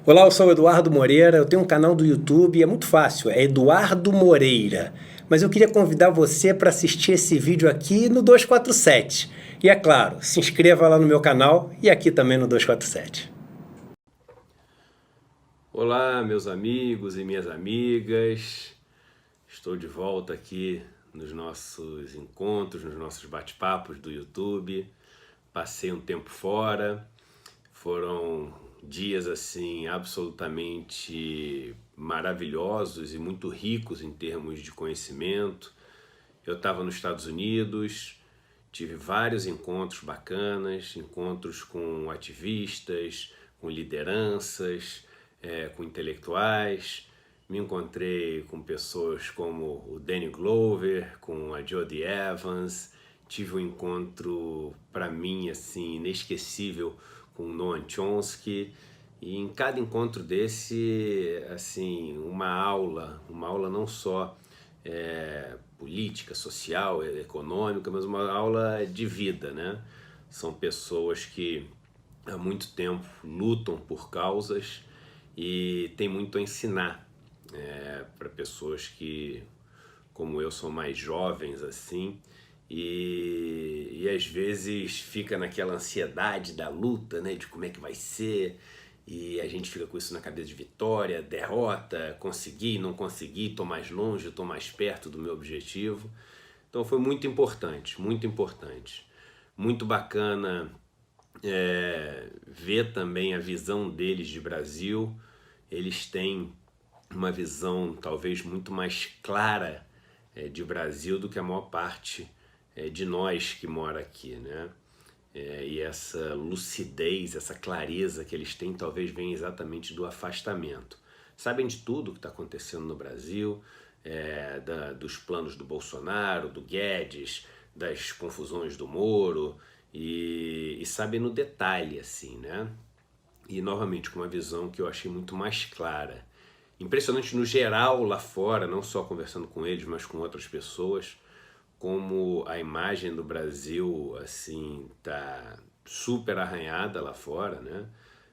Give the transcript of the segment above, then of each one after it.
Olá, eu sou o Eduardo Moreira, eu tenho um canal do YouTube, é muito fácil, é Eduardo Moreira. Mas eu queria convidar você para assistir esse vídeo aqui no 247. E é claro, se inscreva lá no meu canal e aqui também no 247. Olá, meus amigos e minhas amigas. Estou de volta aqui nos nossos encontros, nos nossos bate-papos do YouTube. Passei um tempo fora. Foram dias assim absolutamente maravilhosos e muito ricos em termos de conhecimento. Eu estava nos Estados Unidos, tive vários encontros bacanas, encontros com ativistas, com lideranças, com intelectuais. Me encontrei com pessoas como o Danny Glover, com a Jodie Evans. Tive um encontro, para mim, assim, inesquecível com o Noam Chomsky. E em cada encontro desse, assim, uma aula não só política, social, econômica, mas uma aula de vida, né? São pessoas que há muito tempo lutam por causas e tem muito a ensinar para pessoas que, como eu, são mais jovens assim, e às vezes fica naquela ansiedade da luta, né, de como é que vai ser, e a gente fica com isso na cabeça de vitória, derrota, consegui, não consegui, tô mais longe, tô mais perto do meu objetivo. Então foi muito importante, muito importante. Muito bacana ver também a visão deles de Brasil. Eles têm uma visão talvez muito mais clara de Brasil do que a maior parte de nós que mora aqui, né? E essa lucidez, essa clareza que eles têm talvez venha exatamente do afastamento. Sabem de tudo o que está acontecendo no Brasil, dos planos do Bolsonaro, do Guedes, das confusões do Moro, e sabem no detalhe, assim, né? E novamente com uma visão que eu achei muito mais clara. Impressionante no geral lá fora, não só conversando com eles, mas com outras pessoas, como a imagem do Brasil assim tá super arranhada lá fora, né?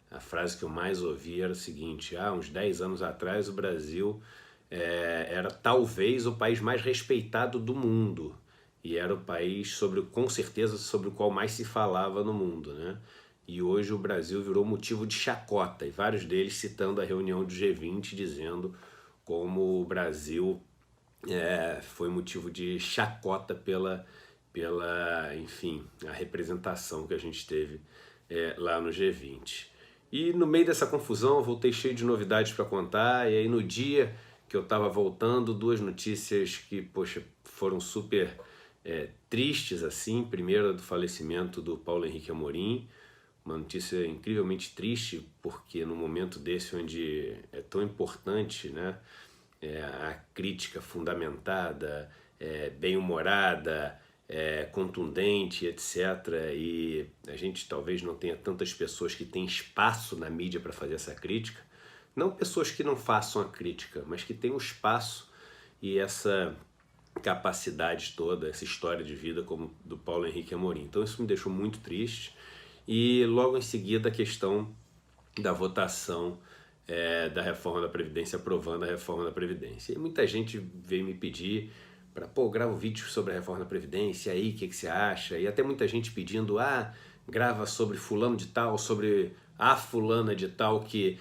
A frase que eu mais ouvi era o seguinte: uns 10 anos atrás o Brasil era talvez o país mais respeitado do mundo e era o país com certeza sobre o qual mais se falava no mundo, né? E hoje o Brasil virou motivo de chacota, e vários deles citando a reunião do G20, dizendo como o Brasil foi motivo de chacota enfim, a representação que a gente teve lá no G20. E no meio dessa confusão eu voltei cheio de novidades para contar, e aí no dia que eu estava voltando, duas notícias que, poxa, foram super tristes assim. Primeiro, do falecimento do Paulo Henrique Amorim, uma notícia incrivelmente triste, porque no momento desse onde é tão importante, né, a crítica fundamentada, bem-humorada, contundente, etc. E a gente talvez não tenha tantas pessoas que têm espaço na mídia para fazer essa crítica. Não pessoas que não façam a crítica, mas que tenham espaço e essa capacidade toda, essa história de vida como do Paulo Henrique Amorim. Então isso me deixou muito triste. E logo em seguida a questão da votação da reforma da Previdência, aprovando a reforma da Previdência. E muita gente veio me pedir para, grava um vídeo sobre a reforma da Previdência, aí o que você acha? E até muita gente pedindo, grava sobre fulano de tal, sobre a fulana de tal que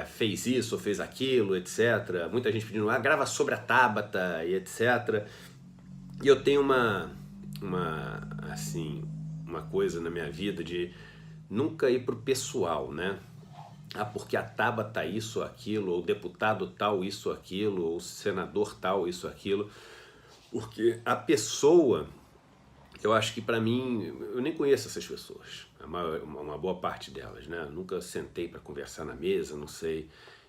fez isso ou fez aquilo, etc. Muita gente pedindo, grava sobre a Tabata e etc. E eu tenho uma coisa na minha vida de nunca ir pro pessoal, né? Porque a Tabata isso ou aquilo, ou o deputado tal isso ou aquilo, ou o senador tal isso ou aquilo. Porque a pessoa, eu acho que para mim, eu nem conheço essas pessoas, uma boa parte delas, né? Nunca sentei para conversar na mesa, não sei,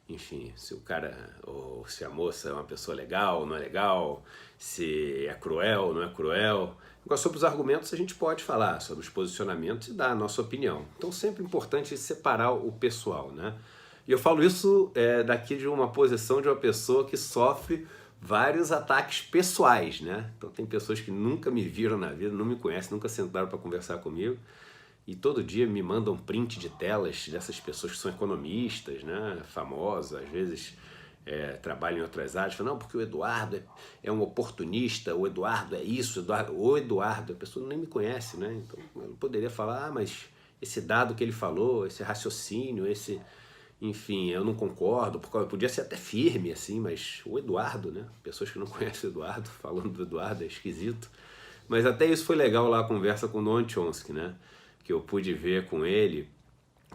enfim, se o cara ou se a moça é uma pessoa legal, não é legal, se é cruel, não é cruel. Agora, sobre os argumentos a gente pode falar, sobre os posicionamentos e dar a nossa opinião. Então sempre é importante separar o pessoal, né? E eu falo isso daqui de uma posição de uma pessoa que sofre vários ataques pessoais, né? Então tem pessoas que nunca me viram na vida, não me conhecem, nunca sentaram para conversar comigo, e todo dia me mandam print de telas dessas pessoas que são economistas, né, famosas, às vezes trabalham em outras áreas, falam, não, porque o Eduardo é um oportunista, o Eduardo é isso, o Eduardo, a pessoa nem me conhece, né? Então eu poderia falar, mas esse dado que ele falou, esse raciocínio, enfim, eu não concordo, porque eu podia ser até firme assim, mas o Eduardo, né? Pessoas que não conhecem o Eduardo, falando do Eduardo é esquisito. Mas até isso foi legal lá a conversa com o Noam Chomsky, né? Que eu pude ver com ele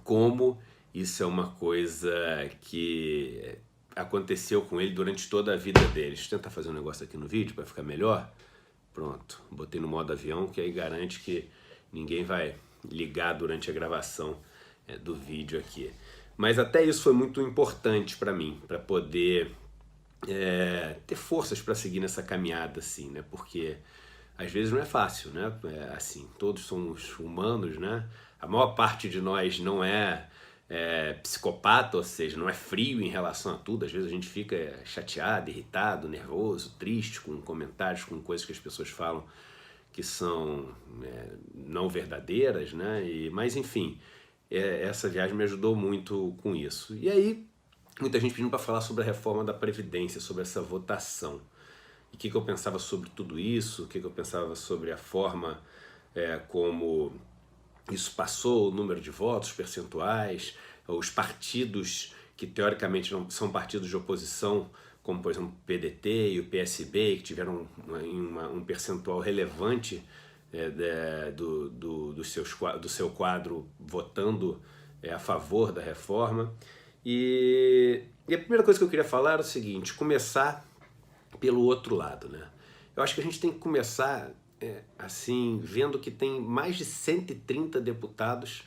como isso é uma coisa que aconteceu com ele durante toda a vida dele. Deixa eu tentar fazer um negócio aqui no vídeo para ficar melhor. Pronto, botei no modo avião, que aí garante que ninguém vai ligar durante a gravação do vídeo aqui. Mas até isso foi muito importante para mim, para poder ter forças para seguir nessa caminhada, assim, né? Porque às vezes não é fácil, né? Assim, todos somos humanos, né? A maior parte de nós não é psicopata, ou seja, não é frio em relação a tudo. Às vezes a gente fica chateado, irritado, nervoso, triste com comentários, com coisas que as pessoas falam que são não verdadeiras, né? Mas enfim, essa viagem me ajudou muito com isso. E aí, muita gente pedindo para falar sobre a reforma da Previdência, sobre essa votação. E o que eu pensava sobre tudo isso, o que eu pensava sobre a forma como isso passou, o número de votos, percentuais, os partidos que teoricamente não são partidos de oposição, como por exemplo o PDT e o PSB, que tiveram um percentual relevante do seu quadro votando a favor da reforma. E a primeira coisa que eu queria falar era o seguinte, começar pelo outro lado, né? Eu acho que a gente tem que começar assim, vendo que tem mais de 130 deputados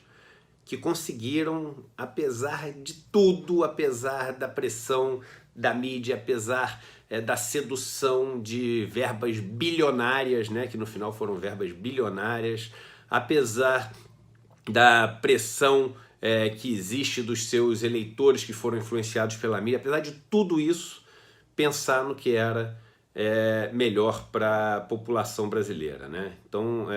que conseguiram, apesar de tudo, apesar da pressão da mídia, apesar da sedução de verbas bilionárias, né, que no final foram verbas bilionárias, apesar da pressão que existe dos seus eleitores que foram influenciados pela mídia, apesar de tudo isso, pensar no que era melhor para a população brasileira, né? Então,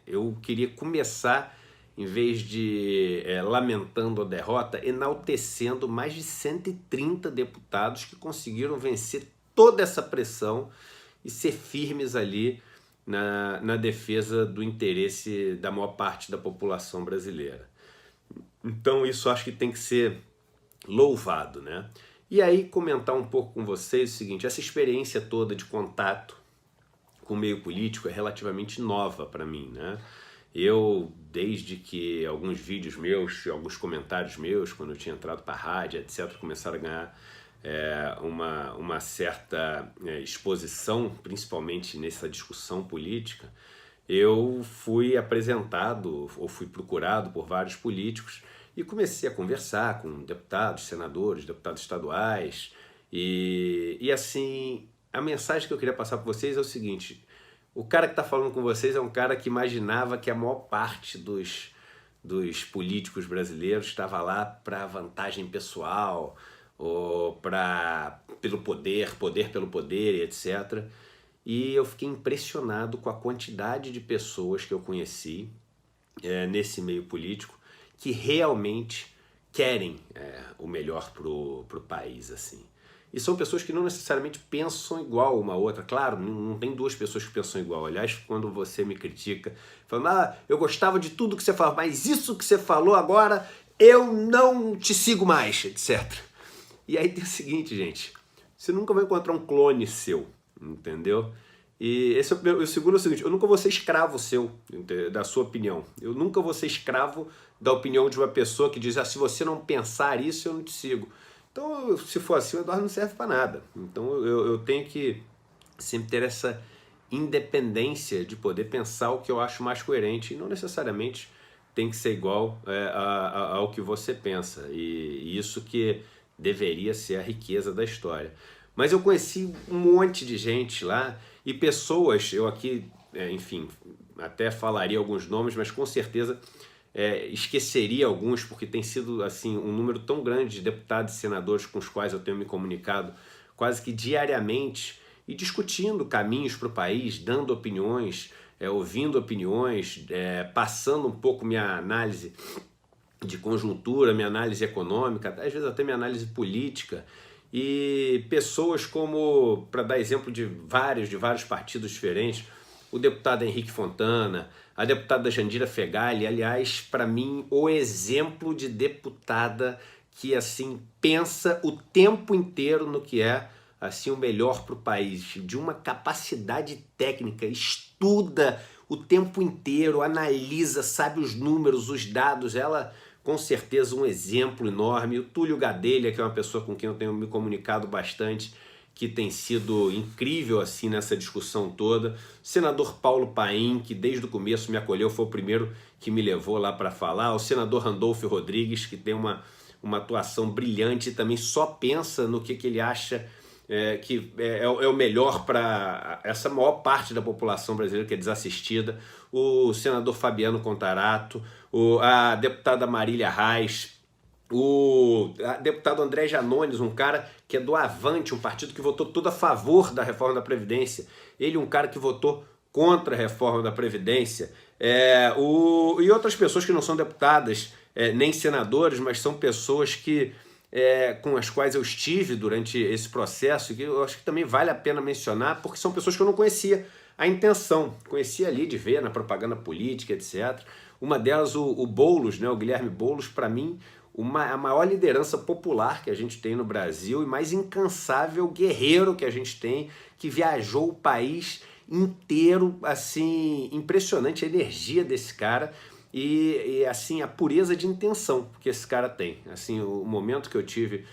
eu queria começar, em vez de lamentando a derrota, enaltecendo mais de 130 deputados que conseguiram vencer toda essa pressão e ser firmes ali na defesa do interesse da maior parte da população brasileira. Então, isso acho que tem que ser louvado, né? E aí comentar um pouco com vocês o seguinte, essa experiência toda de contato com o meio político é relativamente nova para mim, né? Eu, desde que alguns vídeos meus, alguns comentários meus, quando eu tinha entrado para a rádio, etc., começaram a ganhar uma certa exposição, principalmente nessa discussão política, eu fui apresentado ou fui procurado por vários políticos e comecei a conversar com deputados, senadores, deputados estaduais e assim, a mensagem que eu queria passar para vocês é o seguinte, o cara que está falando com vocês é um cara que imaginava que a maior parte dos políticos brasileiros estava lá para vantagem pessoal ou pelo poder pelo poder, etc. E eu fiquei impressionado com a quantidade de pessoas que eu conheci nesse meio político que realmente querem o melhor pro país, assim. E são pessoas que não necessariamente pensam igual uma outra. Claro, não tem duas pessoas que pensam igual. Aliás, quando você me critica, falando, eu gostava de tudo que você falou, mas isso que você falou agora, eu não te sigo mais, etc. E aí tem o seguinte, gente, você nunca vai encontrar um clone seu, entendeu? E esse é o segundo é o seguinte, eu nunca vou ser escravo seu, da sua opinião. Eu nunca vou ser escravo da opinião de uma pessoa que diz, se você não pensar isso, eu não te sigo. Então, se for assim, o Eduardo não serve para nada. Então, eu tenho que sempre ter essa independência de poder pensar o que eu acho mais coerente e não necessariamente tem que ser igual ao que você pensa. E isso que deveria ser a riqueza da história. Mas eu conheci um monte de gente lá e pessoas, eu aqui, enfim, até falaria alguns nomes, mas com certeza esqueceria alguns, porque tem sido assim um número tão grande de deputados e senadores com os quais eu tenho me comunicado quase que diariamente e discutindo caminhos para o país, dando opiniões, ouvindo opiniões, passando um pouco minha análise de conjuntura, minha análise econômica, às vezes até minha análise política, e pessoas como, para dar exemplo de vários partidos diferentes, o deputado Henrique Fontana, a deputada Jandira Fegali, aliás, para mim, o exemplo de deputada que assim pensa o tempo inteiro no que é assim o melhor para o país, de uma capacidade técnica, estuda o tempo inteiro, analisa, sabe os números, os dados, ela com certeza um exemplo enorme. O Túlio Gadelha, que é uma pessoa com quem eu tenho me comunicado bastante, que tem sido incrível assim nessa discussão toda. O senador Paulo Paim, que desde o começo me acolheu, foi o primeiro que me levou lá para falar. O senador Randolfo Rodrigues, que tem uma atuação brilhante e também só pensa no que ele acha que é o melhor para essa maior parte da população brasileira que é desassistida. O senador Fabiano Contarato, a deputada Marília Reis, o deputado André Janones, um cara que é do Avante, um partido que votou todo a favor da reforma da Previdência. Ele, um cara que votou contra a reforma da Previdência. E outras pessoas que não são deputadas, nem senadores, mas são pessoas com as quais eu estive durante esse processo, e que eu acho que também vale a pena mencionar, porque são pessoas que eu não conhecia a intenção, conhecia ali de ver na propaganda política, etc. Uma delas, o Boulos, né, o Guilherme Boulos, para mim, a maior liderança popular que a gente tem no Brasil e mais incansável guerreiro que a gente tem, que viajou o país inteiro, assim, impressionante a energia desse cara e assim, a pureza de intenção que esse cara tem. Assim, o momento que eu tive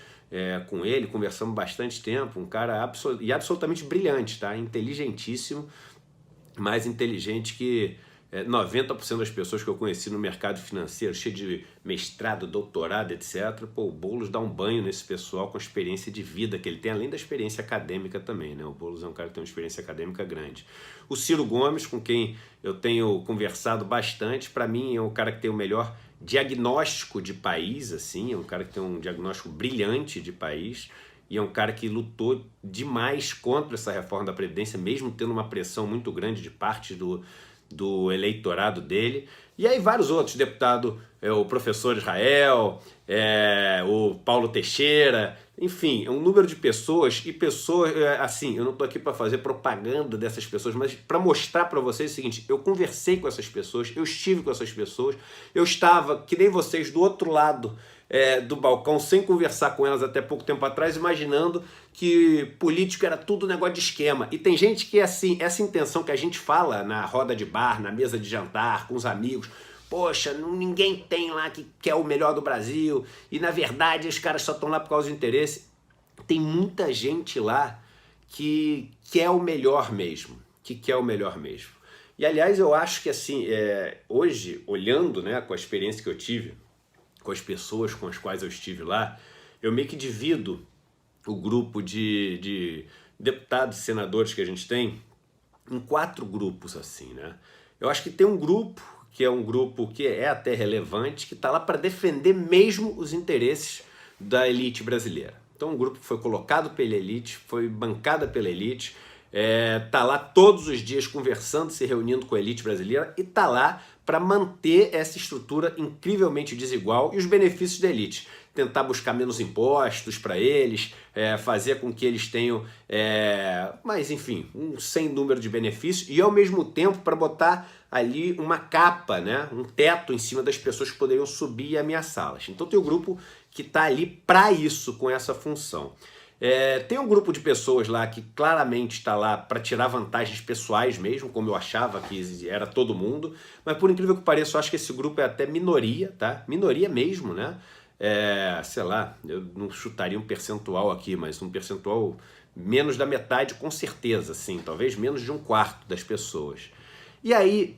com ele, conversamos bastante tempo, um cara absolutamente brilhante, tá? Inteligentíssimo, mais inteligente que 90% das pessoas que eu conheci no mercado financeiro, cheio de mestrado, doutorado, etc. Pô, o Boulos dá um banho nesse pessoal com a experiência de vida que ele tem, além da experiência acadêmica também, né? O Boulos é um cara que tem uma experiência acadêmica grande. O Ciro Gomes, com quem eu tenho conversado bastante, para mim é um cara que tem o melhor diagnóstico de país, assim, é um cara que tem um diagnóstico brilhante de país, e é um cara que lutou demais contra essa reforma da Previdência, mesmo tendo uma pressão muito grande de parte do eleitorado dele. E aí vários outros, deputado, o professor Israel, o Paulo Teixeira, enfim, é um número de pessoas, e pessoas, assim, eu não estou aqui para fazer propaganda dessas pessoas, mas para mostrar para vocês o seguinte: eu conversei com essas pessoas, eu estive com essas pessoas, eu estava, que nem vocês, do outro lado do balcão, sem conversar com elas até pouco tempo atrás, imaginando que político era tudo negócio de esquema. E tem gente que, assim, essa intenção que a gente fala na roda de bar, na mesa de jantar, com os amigos, poxa, ninguém tem lá que quer o melhor do Brasil, e na verdade os caras só estão lá por causa do interesse. Tem muita gente lá que quer o melhor mesmo, E aliás, eu acho que assim, hoje, olhando, né, com a experiência que eu tive, com as pessoas com as quais eu estive lá, eu meio que divido o grupo de deputados e senadores que a gente tem em 4 grupos, assim, né? Eu acho que tem um grupo que é um grupo que é até relevante, que está lá para defender mesmo os interesses da elite brasileira. Então, um grupo que foi colocado pela elite, foi bancada pela elite, tá lá todos os dias conversando, se reunindo com a elite brasileira, e tá lá para manter essa estrutura incrivelmente desigual e os benefícios da elite. Tentar buscar menos impostos para eles, fazer com que eles tenham, mas enfim, um sem número de benefícios, e ao mesmo tempo para botar ali uma capa, né, um teto em cima das pessoas que poderiam subir e ameaçá-las. Então tem um grupo que está ali para isso, com essa função. Tem um grupo de pessoas lá que claramente está lá para tirar vantagens pessoais mesmo, como eu achava que era todo mundo, mas por incrível que pareça, eu acho que esse grupo é até minoria, tá? Minoria mesmo, né? Sei lá, eu não chutaria um percentual aqui, mas um percentual menos da metade com certeza, sim, talvez menos de 1/4 das pessoas. E aí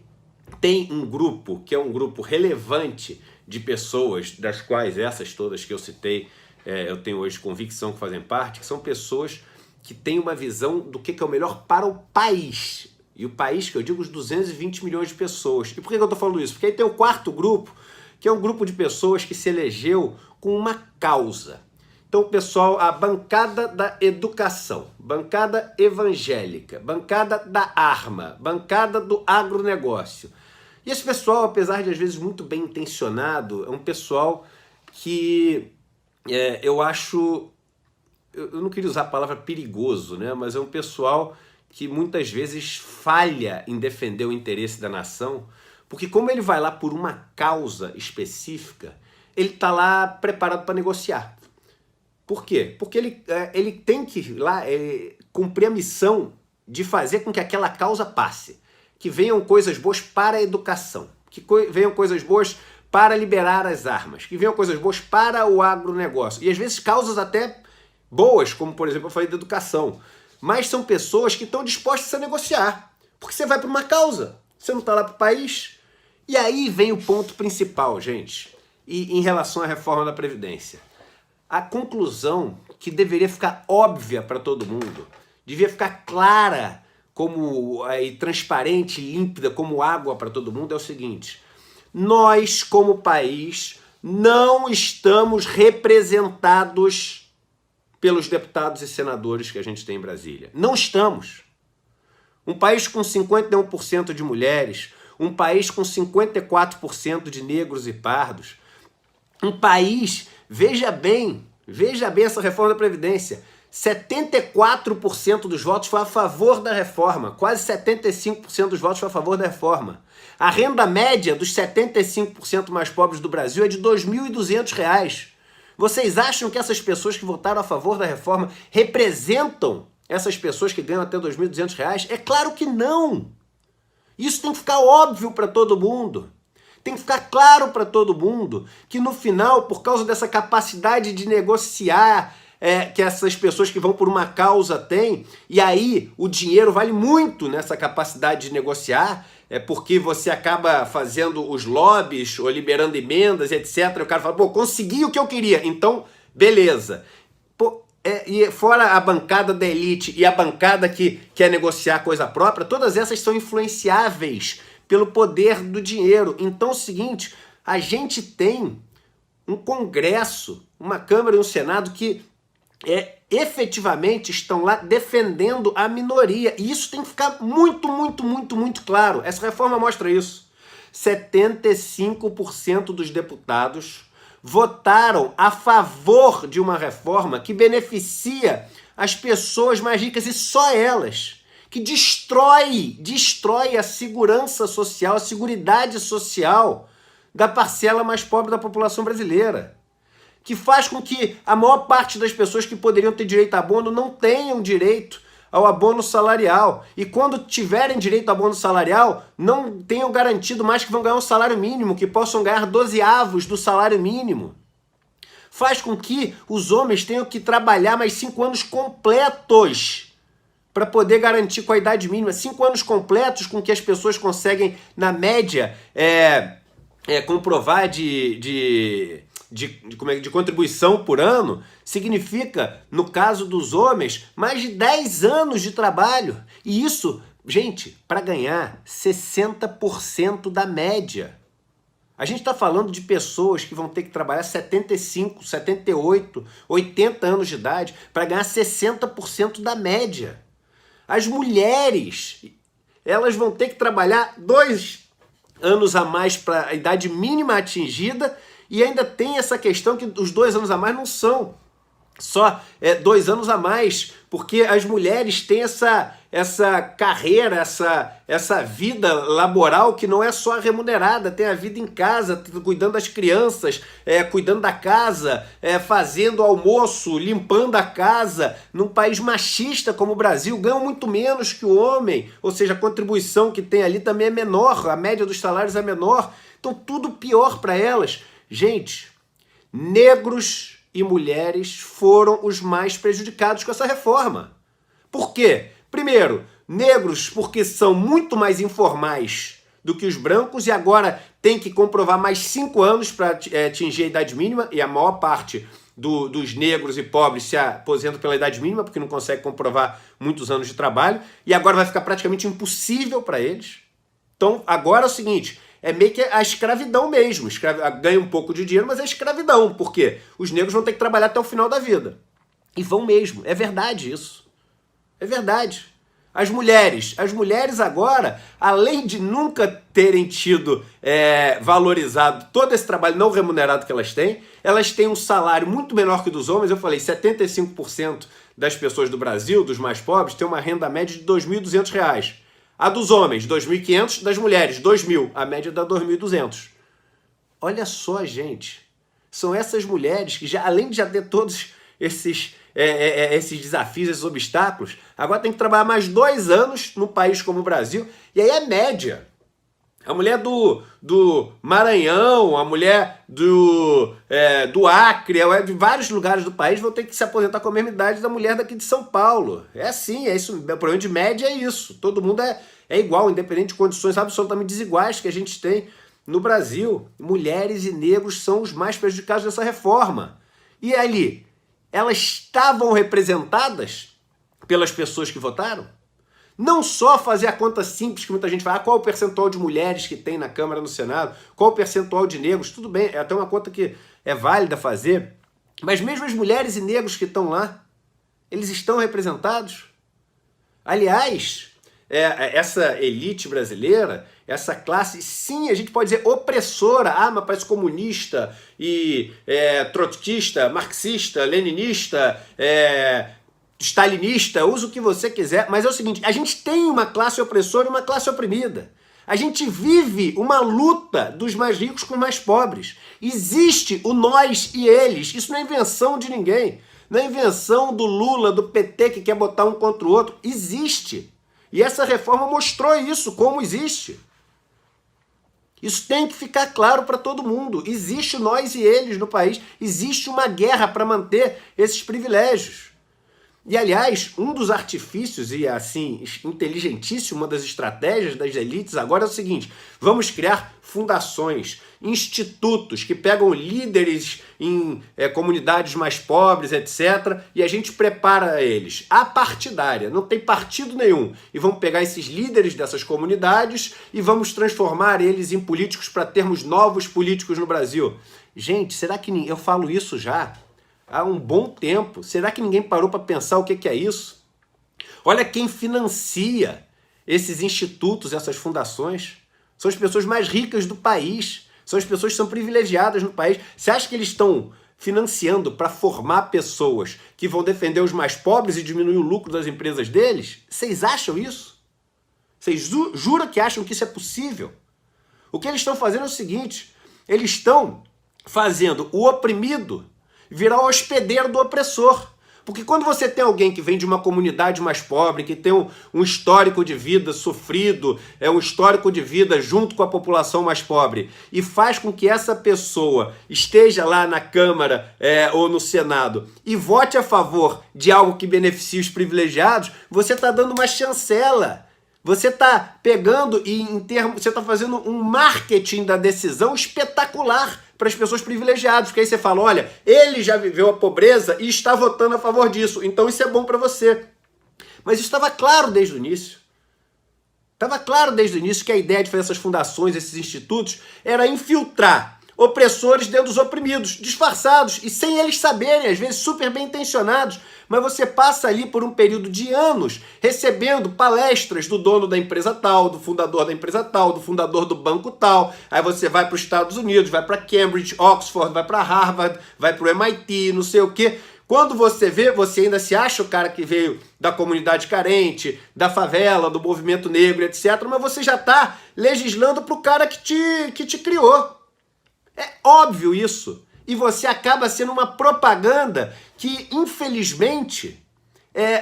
tem um grupo que é um grupo relevante de pessoas, das quais essas todas que eu citei, eu tenho hoje convicção que fazem parte, que são pessoas que têm uma visão do que é o melhor para o país. E o país, que eu digo, os 220 milhões de pessoas. E por que eu estou falando isso? Porque aí tem o 4º grupo, que é um grupo de pessoas que se elegeu com uma causa. Então, pessoal, a bancada da educação, bancada evangélica, bancada da arma, bancada do agronegócio. E esse pessoal, apesar de às vezes muito bem intencionado, é um pessoal que eu acho, eu não queria usar a palavra perigoso, né? Mas é um pessoal que muitas vezes falha em defender o interesse da nação, porque como ele vai lá por uma causa específica, ele está lá preparado para negociar. Por quê? Porque ele tem que ir lá cumprir a missão de fazer com que aquela causa passe. Que venham coisas boas para a educação, que venham coisas boas para liberar as armas, que venham coisas boas para o agronegócio. E às vezes causas até boas, como por exemplo eu falei da educação. Mas são pessoas que estão dispostas a negociar. Porque você vai para uma causa, você não está lá para o país. E aí vem o ponto principal, gente, em relação à reforma da Previdência. A conclusão que deveria ficar óbvia para todo mundo, devia ficar clara e transparente, límpida como água para todo mundo, é o seguinte: nós, como país, não estamos representados pelos deputados e senadores que a gente tem em Brasília. Não estamos. Um país com 51% de mulheres, um país com 54% de negros e pardos, um país, veja bem essa reforma da Previdência, 74% dos votos foi a favor da reforma, quase 75% dos votos foi a favor da reforma. A renda média dos 75% mais pobres do Brasil é de R$ 2.200. Vocês acham que essas pessoas que votaram a favor da reforma representam essas pessoas que ganham até R$ 2.200? É claro que não! Isso tem que ficar óbvio para todo mundo. Tem que ficar claro para todo mundo que no final, por causa dessa capacidade de negociar que essas pessoas que vão por uma causa têm, e aí o dinheiro vale muito nessa capacidade de negociar, porque você acaba fazendo os lobbies ou liberando emendas, etc. E o cara fala, pô, consegui o que eu queria, então beleza. E fora a bancada da elite e a bancada que quer negociar coisa própria, todas essas são influenciáveis pelo poder do dinheiro. Então é o seguinte, a gente tem um Congresso, uma Câmara e um Senado que efetivamente estão lá defendendo a minoria. E isso tem que ficar muito, muito, muito, muito claro. Essa reforma mostra isso. 75% dos deputados votaram a favor de uma reforma que beneficia as pessoas mais ricas e só elas, que destrói a segurança social, a seguridade social da parcela mais pobre da população brasileira, que faz com que a maior parte das pessoas que poderiam ter direito a abono não tenham direito ao abono salarial. E quando tiverem direito ao abono salarial, não tenham garantido mais que vão ganhar um salário mínimo, que possam ganhar 12avos do salário mínimo. Faz com que os homens tenham que trabalhar mais 5 anos completos para poder garantir com a idade mínima. 5 anos completos com que as pessoas conseguem, na média, comprovar de contribuição por ano, significa, no caso dos homens, mais de 10 anos de trabalho. E isso, gente, para ganhar 60% da média. A gente está falando de pessoas que vão ter que trabalhar 75, 78, 80 anos de idade para ganhar 60% da média. As mulheres, elas vão ter que trabalhar 2 anos a mais para a idade mínima atingida. E ainda tem essa questão que os 2 anos a mais não são só 2 anos a mais, porque as mulheres têm essa carreira, essa vida laboral que não é só remunerada, tem a vida em casa, cuidando das crianças, cuidando da casa, fazendo almoço, limpando a casa. Num país machista como o Brasil, ganham muito menos que o homem, ou seja, a contribuição que tem ali também é menor, a média dos salários é menor, então tudo pior para elas. Gente, negros e mulheres foram os mais prejudicados com essa reforma. Por quê? Primeiro, negros porque são muito mais informais do que os brancos e agora tem que comprovar mais 5 anos para atingir a idade mínima, e a maior parte dos negros e pobres se aposentam pela idade mínima porque não consegue comprovar muitos anos de trabalho, e agora vai ficar praticamente impossível para eles. Então, agora é o seguinte, É meio que a escravidão mesmo. Ganha um pouco de dinheiro, mas é escravidão. Por quê? Os negros vão ter que trabalhar até o final da vida. E vão mesmo. É verdade isso. É verdade. As mulheres agora, além de nunca terem tido valorizado todo esse trabalho não remunerado que elas têm um salário muito menor que o dos homens. Eu falei, 75% das pessoas do Brasil, dos mais pobres, têm uma renda média de R$ 2.200. A dos homens, 2.500, das mulheres, 2.000. A média dá 2.200. Olha só, gente. São essas mulheres que, além de já ter todos esses desafios, esses obstáculos, agora tem que trabalhar mais 2 anos num país como o Brasil. E aí é média. A mulher do Maranhão, a mulher do Acre, de vários lugares do país vão ter que se aposentar com a mesma idade da mulher daqui de São Paulo. É assim, é isso. O problema de média é isso. Todo mundo é igual, independente de condições absolutamente desiguais que a gente tem no Brasil. Mulheres e negros são os mais prejudicados dessa reforma. E ali, elas estavam representadas pelas pessoas que votaram? Não só fazer a conta simples que muita gente fala, qual é o percentual de mulheres que tem na Câmara e no Senado, qual é o percentual de negros, tudo bem, é até uma conta que é válida fazer, mas mesmo as mulheres e negros que estão lá, eles estão representados? Aliás, essa elite brasileira, essa classe, sim, a gente pode dizer opressora, mas parece comunista e trotskista, marxista, leninista, stalinista, usa o que você quiser, mas é o seguinte, a gente tem uma classe opressora e uma classe oprimida. A gente vive uma luta dos mais ricos com os mais pobres. Existe o nós e eles. Isso não é invenção de ninguém. Não é invenção do Lula, do PT, que quer botar um contra o outro. Existe. E essa reforma mostrou isso, como existe. Isso tem que ficar claro para todo mundo. Existe o nós e eles no país. Existe uma guerra para manter esses privilégios. E, aliás, um dos artifícios e, assim, inteligentíssimo, uma das estratégias das elites agora é o seguinte: vamos criar fundações, institutos que pegam líderes em comunidades mais pobres, etc., e a gente prepara eles. A partidária, não tem partido nenhum. E vamos pegar esses líderes dessas comunidades e vamos transformar eles em políticos para termos novos políticos no Brasil. Gente, será que eu falo isso já há um bom tempo? Será que ninguém parou para pensar o que é isso? Olha quem financia esses institutos, essas fundações. São as pessoas mais ricas do país. São as pessoas que são privilegiadas no país. Você acha que eles estão financiando para formar pessoas que vão defender os mais pobres e diminuir o lucro das empresas deles? Vocês acham isso? Vocês juram que acham que isso é possível? O que eles estão fazendo é o seguinte: eles estão fazendo o oprimido virar o hospedeiro do opressor. Porque quando você tem alguém que vem de uma comunidade mais pobre, que tem um histórico de vida sofrido, um histórico de vida junto com a população mais pobre, e faz com que essa pessoa esteja lá na Câmara ou no Senado e vote a favor de algo que beneficie os privilegiados, você está dando uma chancela. Você está pegando e você está fazendo um marketing da decisão espetacular para as pessoas privilegiadas, porque aí você fala, olha, ele já viveu a pobreza e está votando a favor disso, então isso é bom para você. Mas isso estava claro desde o início. Estava claro desde o início que a ideia de fazer essas fundações, esses institutos, era infiltrar opressores dentro dos oprimidos, disfarçados e sem eles saberem, às vezes super bem intencionados, mas você passa ali por um período de anos recebendo palestras do dono da empresa tal, do fundador da empresa tal, do fundador do banco tal, aí você vai para os Estados Unidos, vai para Cambridge, Oxford, vai para Harvard, vai para o MIT, não sei o quê. Quando você vê, você ainda se acha o cara que veio da comunidade carente, da favela, do movimento negro, etc., mas você já está legislando para o cara que te criou. É óbvio isso. E você acaba sendo uma propaganda que, infelizmente,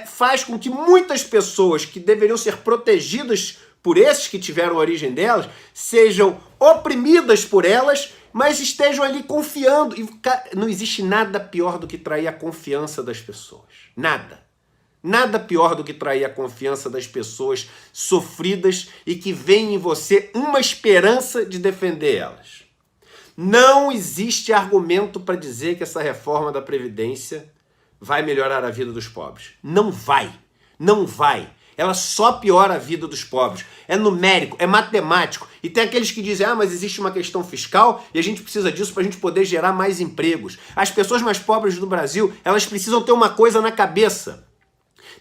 faz com que muitas pessoas que deveriam ser protegidas por esses que tiveram a origem delas, sejam oprimidas por elas, mas estejam ali confiando. E não existe nada pior do que trair a confiança das pessoas. Nada. Nada pior do que trair a confiança das pessoas sofridas e que veem em você uma esperança de defender elas. Não existe argumento para dizer que essa reforma da Previdência vai melhorar a vida dos pobres. Não vai. Não vai. ela só piora a vida dos pobres. É numérico, é matemático. E tem aqueles que dizem, mas existe uma questão fiscal e a gente precisa disso para a gente poder gerar mais empregos. As pessoas mais pobres do Brasil, elas precisam ter uma coisa na cabeça.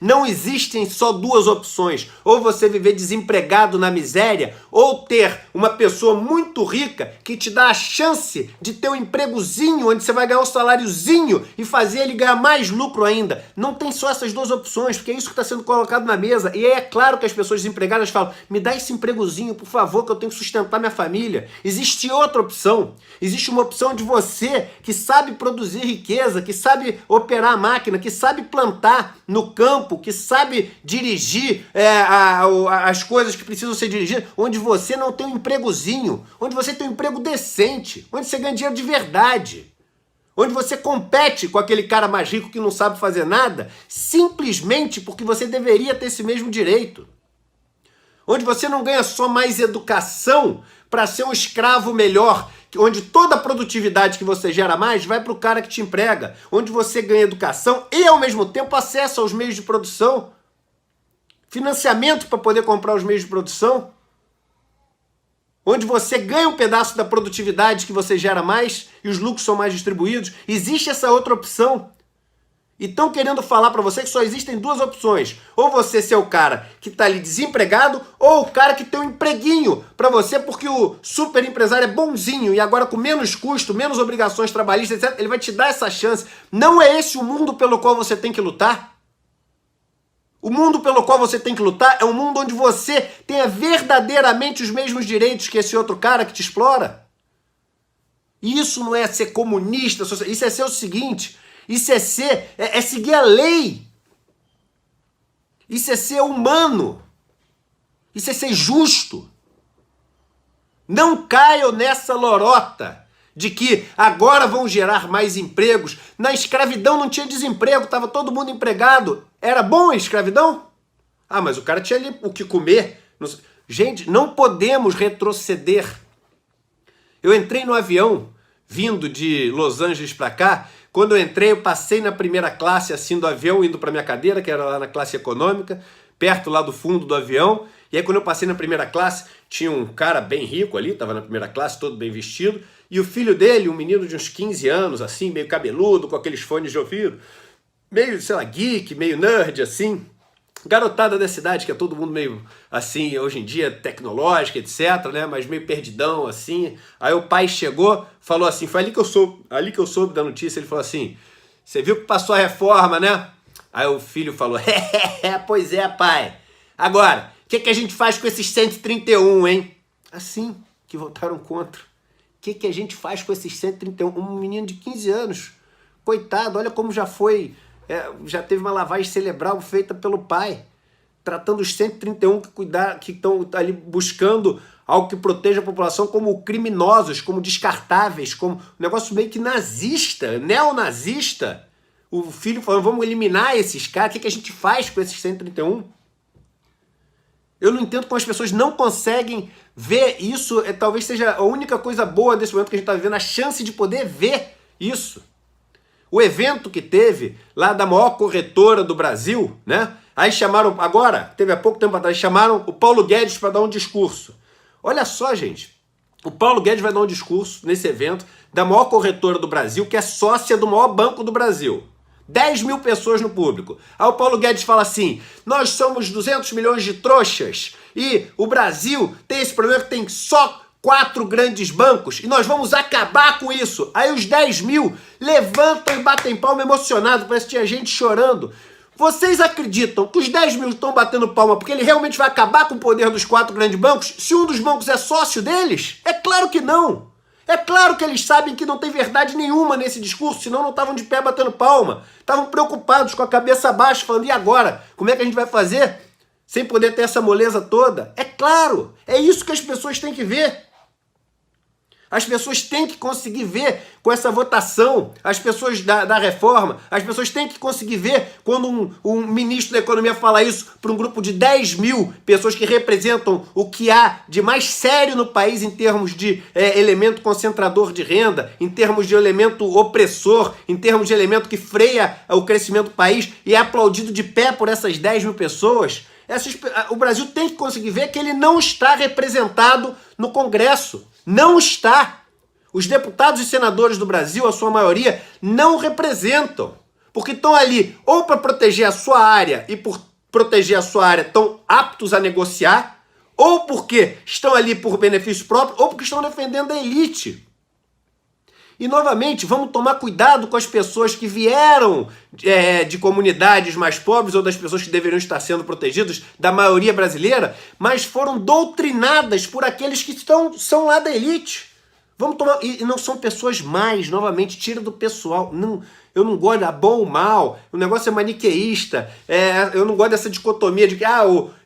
Não existem só duas opções, ou você viver desempregado na miséria, ou ter uma pessoa muito rica que te dá a chance de ter um empregozinho, onde você vai ganhar um saláriozinho e fazer ele ganhar mais lucro ainda. Não tem só essas duas opções, porque é isso que está sendo colocado na mesa. E aí é claro que as pessoas desempregadas falam, me dá esse empregozinho, por favor, que eu tenho que sustentar minha família. Existe outra opção. Existe uma opção de você que sabe produzir riqueza, que sabe operar a máquina, que sabe plantar no campo, que sabe dirigir as coisas que precisam ser dirigidas, onde você não tem um empregozinho, onde você tem um emprego decente, onde você ganha dinheiro de verdade, onde você compete com aquele cara mais rico que não sabe fazer nada, simplesmente porque você deveria ter esse mesmo direito. Onde você não ganha só mais educação para ser um escravo melhor, onde toda a produtividade que você gera mais vai para o cara que te emprega, onde você ganha educação e, ao mesmo tempo, acesso aos meios de produção, financiamento para poder comprar os meios de produção, onde você ganha um pedaço da produtividade que você gera mais e os lucros são mais distribuídos. Existe essa outra opção. E estão querendo falar para você que só existem duas opções. Ou você ser o cara que está ali desempregado, ou o cara que tem um empreguinho para você, porque o super empresário é bonzinho e agora com menos custo, menos obrigações trabalhistas, etc., ele vai te dar essa chance. Não é esse o mundo pelo qual você tem que lutar? O mundo pelo qual você tem que lutar é um mundo onde você tenha verdadeiramente os mesmos direitos que esse outro cara que te explora. E isso não é ser comunista, isso é ser o seguinte... Isso é seguir a lei. Isso é ser humano. Isso é ser justo. Não caiam nessa lorota de que agora vão gerar mais empregos. Na escravidão não tinha desemprego, estava todo mundo empregado. Era bom a escravidão? Mas o cara tinha ali o que comer. Gente, não podemos retroceder. Eu entrei no avião, vindo de Los Angeles para cá. Quando eu entrei, eu passei na primeira classe, assim, do avião, indo para minha cadeira, que era lá na classe econômica, perto lá do fundo do avião. E aí, quando eu passei na primeira classe, tinha um cara bem rico ali, estava na primeira classe, todo bem vestido, e o filho dele, um menino de uns 15 anos, assim, meio cabeludo, com aqueles fones de ouvido, meio, sei lá, geek, meio nerd, assim, garotada da cidade, que é todo mundo meio, assim, hoje em dia, tecnológica, etc, né, mas meio perdidão, assim. Aí o pai chegou, falou assim, foi ali que eu soube da notícia, ele falou assim, você viu que passou a reforma, né? Aí o filho falou, pois é, pai. Agora, o que a gente faz com esses 131, hein? Assim, que votaram contra. O que a gente faz com esses 131? Um menino de 15 anos, coitado, olha como já foi... já teve uma lavagem cerebral feita pelo pai, tratando os 131 que estão ali buscando algo que proteja a população como criminosos, como descartáveis, como um negócio meio que nazista, neonazista. O filho falando, vamos eliminar esses caras, o que a gente faz com esses 131? Eu não entendo como as pessoas não conseguem ver isso, talvez seja a única coisa boa desse momento que a gente está vivendo, a chance de poder ver isso. O evento que teve lá da maior corretora do Brasil, né? Aí chamaram, agora, teve há pouco tempo atrás, chamaram o Paulo Guedes para dar um discurso. Olha só, gente, o Paulo Guedes vai dar um discurso nesse evento da maior corretora do Brasil, que é sócia do maior banco do Brasil. 10 mil pessoas no público. Aí o Paulo Guedes fala assim, nós somos 200 milhões de trouxas e o Brasil tem esse problema que tem só 4 grandes bancos e nós vamos acabar com isso. Aí os 10 mil levantam e batem palma emocionado, parece que tinha gente chorando. Vocês acreditam que os 10 mil estão batendo palma porque ele realmente vai acabar com o poder dos 4 grandes bancos se um dos bancos é sócio deles? É claro que não. É claro que eles sabem que não tem verdade nenhuma nesse discurso, senão não estavam de pé batendo palma. Estavam preocupados com a cabeça baixa, falando, e agora? Como é que a gente vai fazer sem poder ter essa moleza toda? É claro, é isso que as pessoas têm que ver. As pessoas têm que conseguir ver com essa votação, as pessoas da reforma, as pessoas têm que conseguir ver quando um ministro da economia fala isso para um grupo de 10 mil pessoas que representam o que há de mais sério no país em termos de elemento concentrador de renda, em termos de elemento opressor, em termos de elemento que freia o crescimento do país e é aplaudido de pé por essas 10 mil pessoas. O Brasil tem que conseguir ver que ele não está representado no Congresso. Não está. Os deputados e senadores do Brasil, a sua maioria, não representam. Porque estão ali ou para proteger a sua área e por proteger a sua área estão aptos a negociar, ou porque estão ali por benefício próprio, ou porque estão defendendo a elite. E, novamente, vamos tomar cuidado com as pessoas que vieram de comunidades mais pobres ou das pessoas que deveriam estar sendo protegidas, da maioria brasileira, mas foram doutrinadas por aqueles que são lá da elite. Vamos tomar... E não são pessoas mais, novamente, tira do pessoal. Não, eu não gosto de bom ou mal, o negócio é maniqueísta, eu não gosto dessa dicotomia de que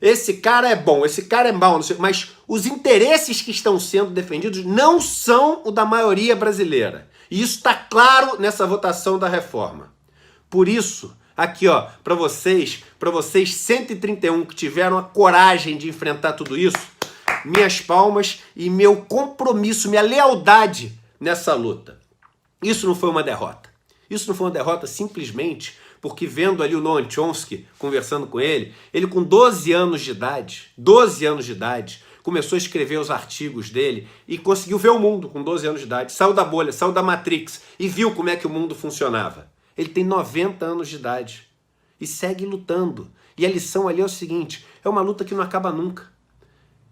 esse cara é bom, esse cara é mau, não sei, mas os interesses que estão sendo defendidos não são o da maioria brasileira. E isso está claro nessa votação da reforma. Por isso, aqui ó, para vocês 131 que tiveram a coragem de enfrentar tudo isso, minhas palmas e meu compromisso, minha lealdade nessa luta. Isso não foi uma derrota. Isso não foi uma derrota simplesmente porque vendo ali o Noam Chomsky, conversando com ele com 12 anos de idade, começou a escrever os artigos dele e conseguiu ver o mundo com 12 anos de idade, saiu da bolha, saiu da Matrix e viu como é que o mundo funcionava. Ele tem 90 anos de idade e segue lutando. E a lição ali é o seguinte, é uma luta que não acaba nunca.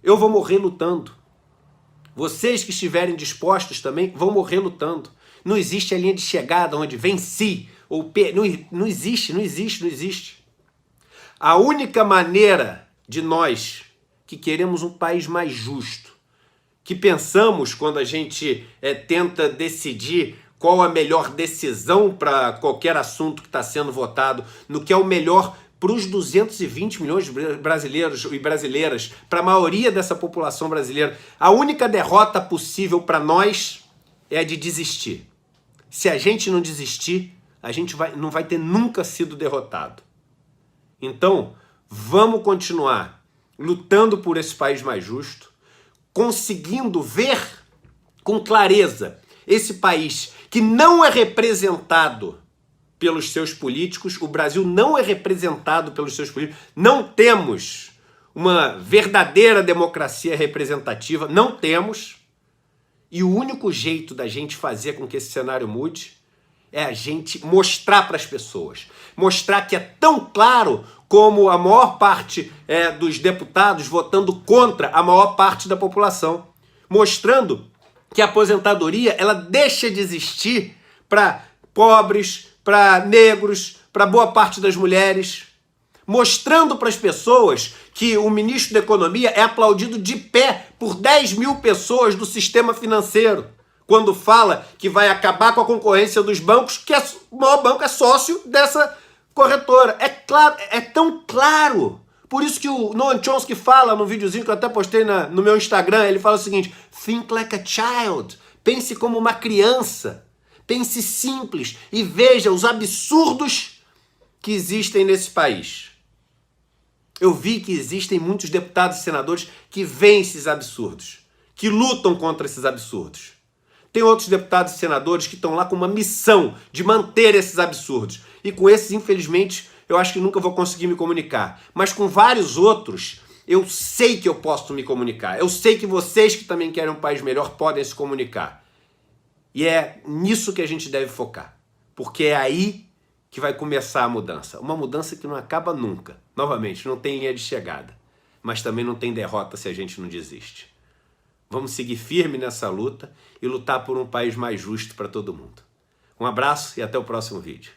Eu vou morrer lutando. Vocês que estiverem dispostos também vão morrer lutando. Não existe a linha de chegada onde venci ou não existe. A única maneira de nós que queremos um país mais justo, que pensamos quando a gente tenta decidir qual a melhor decisão para qualquer assunto que está sendo votado, no que é o melhor para os 220 milhões de brasileiros e brasileiras, para a maioria dessa população brasileira, a única derrota possível para nós é a de desistir. Se a gente não desistir, a gente não vai ter nunca sido derrotado. Então, vamos continuar lutando por esse país mais justo, conseguindo ver com clareza esse país que não é representado pelos seus políticos, o Brasil não é representado pelos seus políticos, não temos uma verdadeira democracia representativa, não temos, e o único jeito da gente fazer com que esse cenário mude é a gente mostrar para as pessoas, mostrar que é tão claro como a maior parte dos deputados votando contra a maior parte da população, mostrando que a aposentadoria ela deixa de existir para pobres, para negros, para boa parte das mulheres, mostrando para as pessoas que o ministro da Economia é aplaudido de pé por 10 mil pessoas do sistema financeiro, quando fala que vai acabar com a concorrência dos bancos, que o maior banco é sócio dessa corretora. É claro, é tão claro. Por isso que o Noam Chomsky fala no videozinho que eu até postei no meu Instagram, ele fala o seguinte, think like a child, pense como uma criança, pense simples e veja os absurdos que existem nesse país. Eu vi que existem muitos deputados e senadores que veem esses absurdos, que lutam contra esses absurdos. Tem outros deputados e senadores que estão lá com uma missão de manter esses absurdos. E com esses, infelizmente, eu acho que nunca vou conseguir me comunicar. Mas com vários outros, eu sei que eu posso me comunicar. Eu sei que vocês que também querem um país melhor podem se comunicar. E é nisso que a gente deve focar. Porque é aí que vai começar a mudança. Uma mudança que não acaba nunca. Novamente, não tem linha de chegada. Mas também não tem derrota se a gente não desiste. Vamos seguir firme nessa luta e lutar por um país mais justo para todo mundo. Um abraço e até o próximo vídeo.